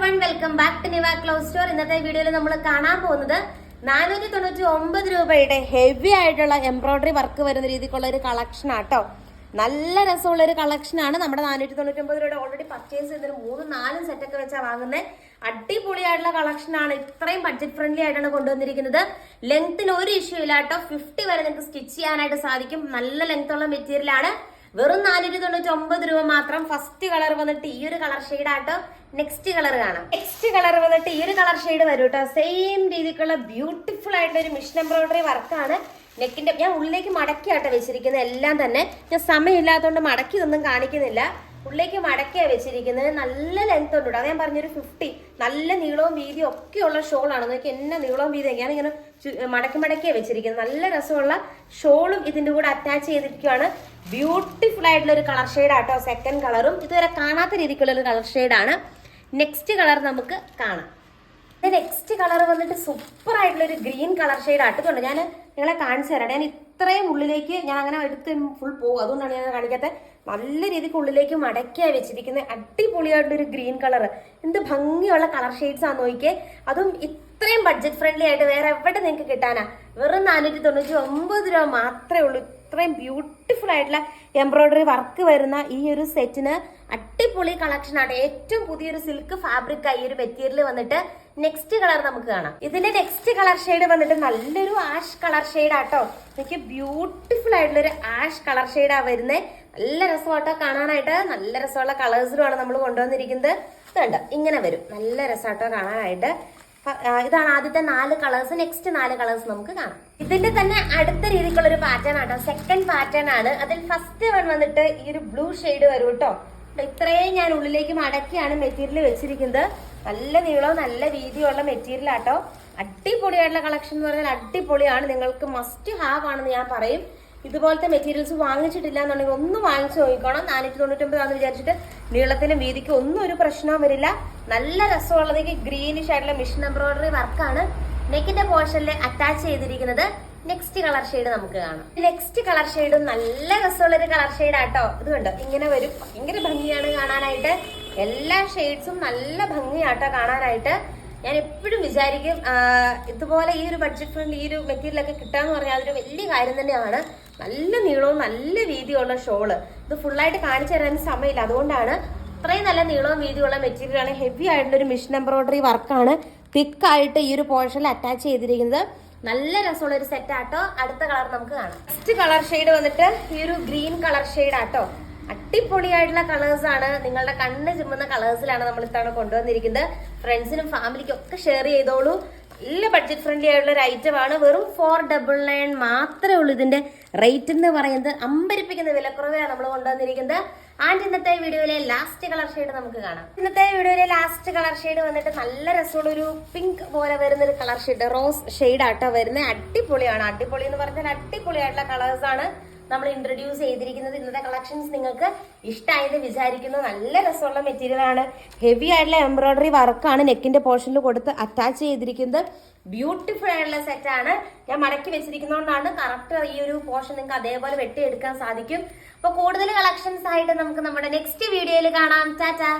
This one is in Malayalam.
Everyone, welcome back to Niva cloth store. ഇന്നത്തെ വീഡിയോയിൽ നമ്മൾ കാണാൻ പോകുന്നത് 499 രൂപയുടെ ഹെവി ആയിട്ടുള്ള എംബ്രോയിഡറി വർക്ക് വരുന്ന രീതിക്കുള്ള ഒരു കളക്ഷൻ ആട്ടോ. നല്ല രസമുള്ള ഒരു കളക്ഷൻ ആണ്. നമ്മുടെ 499 രൂപയുടെ ഓൾറെഡി പർച്ചേസ് ചെയ്തൊരു 3-4 സെറ്റൊക്കെ വെച്ചാൽ വാങ്ങുന്നത്. അടിപൊളിയായിട്ടുള്ള കളക്ഷൻ ആണ്. ഇത്രയും ബഡ്ജറ്റ് ഫ്രണ്ട്ലി ആയിട്ടാണ് കൊണ്ടുവന്നിരിക്കുന്നത്. ലെങ്ത്തിന് ഒരു ഇഷ്യൂ ഇല്ല കേട്ടോ. 50 വരെ നിങ്ങൾക്ക് സ്റ്റിച്ച് ചെയ്യാനായിട്ട് സാധിക്കും. നല്ല ലെങ്ത് ഉള്ള മെറ്റീരിയൽ ആണ്. വെറും 499 രൂപ മാത്രം. ഫസ്റ്റ് കളർ വന്നിട്ട് ഈ ഒരു കളർ ഷെയ്ഡ് ആട്ടോ. നെക്സ്റ്റ് കളർ കാണാം. നെക്സ്റ്റ് കളർ വന്നിട്ട് ഈ ഒരു കളർ ഷെയ്ഡ് വരും കേട്ടോ. സെയിം രീതിക്കുള്ള ബ്യൂട്ടിഫുൾ ആയിട്ടുള്ള ഒരു മിഷൻ എംബ്രോയിഡറി വർക്കാണ്. നെക്കിന്റെ ഞാൻ ഉള്ളിലേക്ക് മടക്കിയാട്ടോ വെച്ചിരിക്കുന്നത്. എല്ലാം തന്നെ ഞാൻ സമയമില്ലാത്തതുകൊണ്ട് മടക്കി ഇതൊന്നും കാണിക്കുന്നില്ല. ഉള്ളിലേക്ക് മടക്കിയാണ് വെച്ചിരിക്കുന്നത്. നല്ല ലെങ്ത് ഉണ്ട് കേട്ടോ. അത് ഞാൻ പറഞ്ഞൊരു 50. നല്ല നീളവും വീതിയും ഒക്കെയുള്ള ഷോളാണ്. നോക്കി എന്നെ നീളവും വീതിയും ഞാനിങ്ങനെ മടക്കിയാണ് വെച്ചിരിക്കുന്നത്. നല്ല രസമുള്ള ഷോളും ഇതിന്റെ കൂടെ അറ്റാച്ച് ചെയ്തിരിക്കുകയാണ്. ബ്യൂട്ടിഫുൾ ആയിട്ടുള്ള ഒരു കളർ ഷെയ്ഡ് ആട്ടോ. സെക്കൻഡ് കളറും ഇതുവരെ കാണാത്ത രീതിക്കുള്ള ഒരു കളർ ഷെയ്ഡാണ്. നെക്സ്റ്റ് കളർ നമുക്ക് കാണാം. നെക്സ്റ്റ് കളർ വന്നിട്ട് സൂപ്പർ ആയിട്ടുള്ള ഒരു ഗ്രീൻ കളർ ഷെയ്ഡ് ആട്ടുണ്ട്. ഞാൻ നിങ്ങളെ കാണിച്ചു തരാം. ഞാൻ ഇത്രയും ഉള്ളിലേക്ക് ഞാൻ അങ്ങനെ എടുത്ത് ഫുൾ പോകും. അതുകൊണ്ടാണ് ഞാൻ കാണിക്കാത്തത്. നല്ല രീതിക്ക് ഉള്ളിലേക്ക് മടക്കിയായി വെച്ചിരിക്കുന്നത്. അടിപൊളിയായിട്ടുള്ള ഒരു ഗ്രീൻ കളർ. എന്ത് ഭംഗിയുള്ള കളർ ഷെയ്ഡ്സ് ആണ് നോക്കിയേ. അതും ഇത്രയും ബഡ്ജറ്റ് ഫ്രണ്ട്ലി ആയിട്ട് വേറെ എവിടെ നിങ്ങൾക്ക് കിട്ടാനാ? വെറും 499 രൂപ മാത്രമേ ഉള്ളൂ. ഇത്രയും ബ്യൂട്ടിഫുൾ ആയിട്ടുള്ള എംബ്രോയിഡറി വർക്ക് വരുന്ന ഈ ഒരു സെറ്റിന് അടിപൊളി കളക്ഷൻ ആണ്. ഏറ്റവും പുതിയൊരു സിൽക്ക് ഫാബ്രിക് ഈ ഒരു മെറ്റീരിയൽ വന്നിട്ട് നെക്സ്റ്റ് കളർ നമുക്ക് കാണാം. ഇതിന്റെ നെക്സ്റ്റ് കളർ ഷെയ്ഡ് വന്നിട്ട് നല്ലൊരു ആഷ് കളർ ഷെയ്ഡ് ആട്ടോ. എനിക്ക് ബ്യൂട്ടിഫുൾ ആയിട്ടുള്ള ഒരു ആഷ് കളർ ഷെയ്ഡാ വരുന്നത്. നല്ല രസമാട്ടോ കാണാനായിട്ട്. നല്ല രസമുള്ള കളേഴ്സിലുമാണ് നമ്മൾ കൊണ്ടുവന്നിരിക്കുന്നത്. ഇതുണ്ട്, ഇങ്ങനെ വരും. നല്ല രസമാട്ടോ കാണാനായിട്ട്. ഇതാണ് ആദ്യത്തെ 4 കളേഴ്സ്. നെക്സ്റ്റ് 4 കളേഴ്സ് നമുക്ക് കാണാം. ഇതിന്റെ തന്നെ അടുത്ത രീതിക്കുള്ള ഒരു പാറ്റേൺ ആട്ടോ. സെക്കൻഡ് പാറ്റേൺ ആണ്. അതിൽ ഫസ്റ്റ് വൺ വന്നിട്ട് ഈ ഒരു ബ്ലൂ ഷെയ്ഡ് വരും കേട്ടോ. ഇത്രയും ഞാൻ ഉള്ളിലേക്ക് മടക്കിയാണ് മെറ്റീരിയൽ വെച്ചിരിക്കുന്നത്. നല്ല നീളവും നല്ല വീതിയുള്ള മെറ്റീരിയൽ ആട്ടോ. അടിപൊളിയായിട്ടുള്ള കളക്ഷൻ എന്ന് പറഞ്ഞാൽ അടിപൊളിയാണ്. നിങ്ങൾക്ക് മസ്റ്റ് ഹാവ് ആണെന്ന് ഞാൻ പറയും. ഇതുപോലത്തെ മെറ്റീരിയൽസ് വാങ്ങിച്ചിട്ടില്ല എന്നുണ്ടെങ്കിൽ ഒന്ന് വാങ്ങിച്ചു നോക്കിക്കോണം. 499 ആണെന്ന് വിചാരിച്ചിട്ട് നീളത്തിനും വീതിക്കും ഒന്നും ഒരു പ്രശ്നവും വരില്ല. നല്ല രസമുള്ളതൊക്കെ ഗ്രീനിഷ് ആയിട്ടുള്ള മിഷൻ എംബ്രോയിഡറി വർക്കാണ് നെക്കിന്റെ പോർഷനിൽ അറ്റാച്ച് ചെയ്തിരിക്കുന്നത്. നെക്സ്റ്റ് കളർ ഷെയ്ഡ് നമുക്ക് കാണാം. നെക്സ്റ്റ് കളർ ഷെയ്ഡും നല്ല രസമുള്ള ഒരു കളർ ഷെയ്ഡ് ആട്ടോ. ഇത് കണ്ടോ, ഇങ്ങനെ വരും. ഭയങ്കര ഭംഗിയാണ് കാണാനായിട്ട്. എല്ലാ ഷെയ്ഡ്സും നല്ല ഭംഗിയാട്ടോ കാണാനായിട്ട്. ഞാൻ എപ്പോഴും വിചാരിക്കും ഇതുപോലെ ഈ ഒരു ബഡ്ജറ്റ് ഫ്രണ്ട്ലി ഈ ഒരു മെറ്റീരിയൽ ഒക്കെ കിട്ടാന്ന് പറഞ്ഞാൽ അതൊരു വലിയ കാര്യം തന്നെയാണ്. നല്ല നീളവും നല്ല വീതിയുള്ള ഷോള്. ഇത് ഫുള്ളായിട്ട് കാണിച്ചു തരാൻ സമയമില്ല. അതുകൊണ്ടാണ് ഇത്രയും നല്ല നീളവും വീതിയുള്ള മെറ്റീരിയൽ ആണ്. ഹെവി ആയിട്ടുള്ള ഒരു മിഷൻ എംബ്രോയിഡറി വർക്കാണ് തിക്കായിട്ട് ഈ ഒരു പോർഷനിൽ അറ്റാച്ച് ചെയ്തിരിക്കുന്നത്. നല്ല രസമുള്ള ഒരു സെറ്റ് ആട്ടോ. അടുത്ത കളർ നമുക്ക് കാണാം. നെക്സ്റ്റ് കളർ ഷെയ്ഡ് വന്നിട്ട് ഈ ഒരു ഗ്രീൻ കളർ ഷെയ്ഡ് ആട്ടോ. അടിപൊളിയായിട്ടുള്ള കളേഴ്സ് ആണ്. നിങ്ങളുടെ കണ്ണ് ചിമ്മുന്ന കളേഴ്സിലാണ് നമ്മൾ ഇത്തവണ കൊണ്ടുവന്നിരിക്കുന്നത്. ഫ്രണ്ട്സിനും ഫാമിലിക്കും ഒക്കെ ഷെയർ ചെയ്തോളൂ. നല്ല ബഡ്ജറ്റ് ഫ്രണ്ട്ലി ആയിട്ടുള്ള ഒരു ഐറ്റം ആണ്. വെറും 499 മാത്രമേ ഉള്ളൂ. ഇതിന്റെ റേറ്റ് എന്ന് പറയുന്നത് അമ്പരിപ്പിക്കുന്ന വിലക്കുറവിലാണ് നമ്മൾ കൊണ്ടുവന്നിരിക്കുന്നത്. ആൻഡ് ഇന്നത്തെ വീഡിയോയിലെ ലാസ്റ്റ് കളർ ഷെയ്ഡ് നമുക്ക് കാണാം. ഇന്നത്തെ വീഡിയോയിലെ ലാസ്റ്റ് കളർ ഷെയ്ഡ് വന്നിട്ട് നല്ല രസമുള്ള ഒരു പിങ്ക് പോലെ വരുന്ന ഒരു കളർ ഷെയ്ഡ്, റോസ് ഷെയ്ഡ് ആട്ടോ വരുന്നത്. അടിപൊളിയാണ്. അടിപൊളി എന്ന് പറഞ്ഞാൽ അടിപൊളിയായിട്ടുള്ള കളേഴ്സ് ആണ് നമ്മൾ ഇൻട്രൊഡ്യൂസ് ചെയ്തിരിക്കുന്നത്. ഇന്നത്തെ കളക്ഷൻസ് നിങ്ങൾക്ക് ഇഷ്ടമായെന്ന് വിചാരിക്കുന്നു. നല്ല രസമുള്ള മെറ്റീരിയൽ ആണ്. ഹെവി ആയിട്ടുള്ള എംബ്രോയിഡറി വർക്കാണ് നെക്കിന്റെ പോർഷനിൽ കൊടുത്ത് അറ്റാച്ച് ചെയ്തിരിക്കുന്നത്. ബ്യൂട്ടിഫുൾ ആയിട്ടുള്ള സെറ്റ് ആണ്. ഞാൻ മടക്കി വെച്ചിരിക്കുന്നതുകൊണ്ടാണ് കറക്റ്റ് ഈ ഒരു പോർഷൻ നിങ്ങൾക്ക് അതേപോലെ വെട്ടിയെടുക്കാൻ സാധിക്കും. അപ്പൊ കൂടുതൽ കളക്ഷൻസ് ആയിട്ട് നമുക്ക് നമ്മുടെ നെക്സ്റ്റ് വീഡിയോയിൽ കാണാം. ടാറ്റാ.